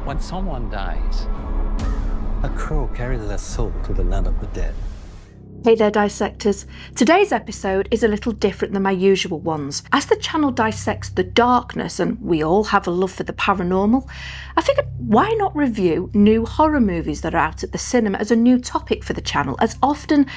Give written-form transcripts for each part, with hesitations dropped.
When someone dies, a crow carries their soul to the land of the dead. Hey there, dissectors. Today's episode is a little different than my usual ones. As the channel dissects the darkness, and we all have a love for the paranormal, I figured why not review new horror movies that are out at the cinema as a new topic for the channel, as often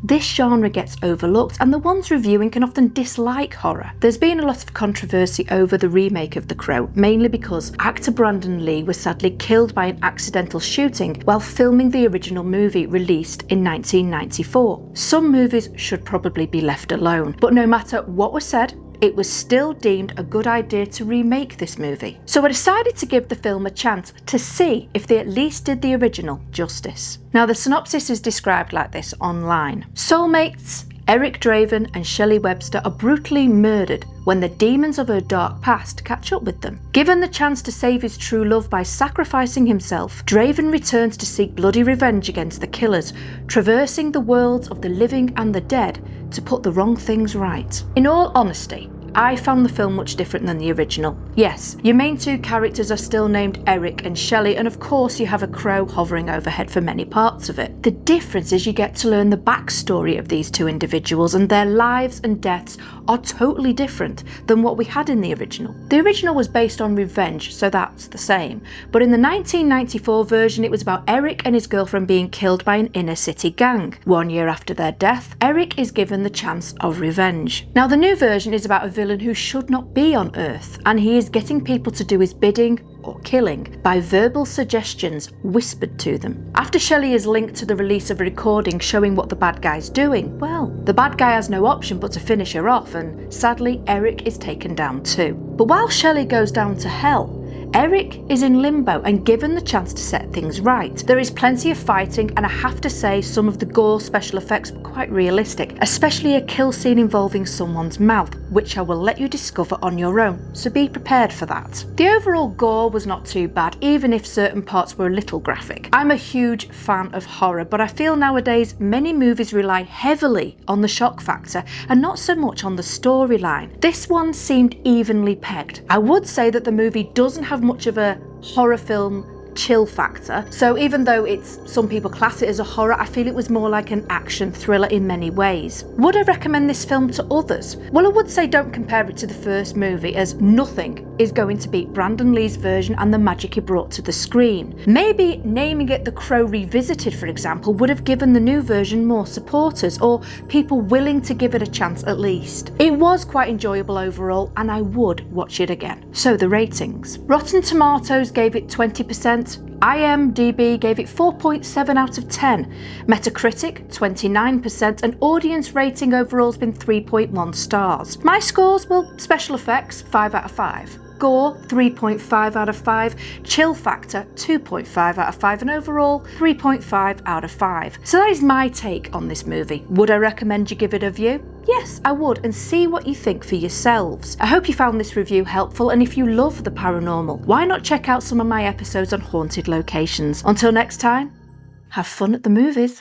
this genre gets overlooked and the ones reviewing can often dislike horror. There's been a lot of controversy over the remake of The Crow, mainly because actor Brandon Lee was sadly killed by an accidental shooting while filming the original movie released in 1994. Some movies should probably be left alone, but no matter what was said, it was still deemed a good idea to remake this movie. So I decided to give the film a chance to see if they at least did the original justice. Now the synopsis is described like this online. Soulmates Eric Draven and Shelley Webster are brutally murdered when the demons of her dark past catch up with them. Given the chance to save his true love by sacrificing himself, Draven returns to seek bloody revenge against the killers, traversing the worlds of the living and the dead to put the wrong things right. In all honesty, I found the film much different than the original. Yes, your main two characters are still named Eric and Shelley, and of course you have a crow hovering overhead for many parts of it. The difference is you get to learn the backstory of these two individuals, and their lives and deaths are totally different than what we had in the original. The original was based on revenge, so that's the same, but in the 1994 version it was about Eric and his girlfriend being killed by an inner city gang. 1 year after their death, Eric is given the chance of revenge. Now the new version is about a villain who should not be on Earth, and he is getting people to do his bidding, or killing, by verbal suggestions whispered to them. After Shelley is linked to the release of a recording showing what the bad guy's doing, well, the bad guy has no option but to finish her off, and sadly Eric is taken down too. But while Shelley goes down to hell, Eric is in limbo and given the chance to set things right. There is plenty of fighting, and I have to say some of the gore special effects were quite realistic, especially a kill scene involving someone's mouth, which I will let you discover on your own, so be prepared for that. The overall gore was not too bad, even if certain parts were a little graphic. I'm a huge fan of horror, but I feel nowadays many movies rely heavily on the shock factor and not so much on the storyline. This one seemed evenly pegged. I would say that the movie doesn't have much of a horror film chill factor, so even though some people class it as a horror, I feel it was more like an action thriller in many ways. Would I recommend this film to others? Well, I would say don't compare it to the first movie, as nothing is going to beat Brandon Lee's version and the magic he brought to the screen. Maybe naming it The Crow Revisited, for example, would have given the new version more supporters, or people willing to give it a chance at least. It was quite enjoyable overall, and I would watch it again. So the ratings. Rotten Tomatoes gave it 20%, IMDb gave it 4.7 out of 10, Metacritic 29%, and audience rating overall has been 3.1 stars. My scores, well, special effects 5 out of 5. Gore 3.5 out of 5, chill factor 2.5 out of 5, and overall 3.5 out of 5. So that is my take on this movie. Would I recommend you give it a view? Yes, I would, and see what you think for yourselves. I hope you found this review helpful, and if you love the paranormal, why not check out some of my episodes on haunted locations? Until next time, have fun at the movies.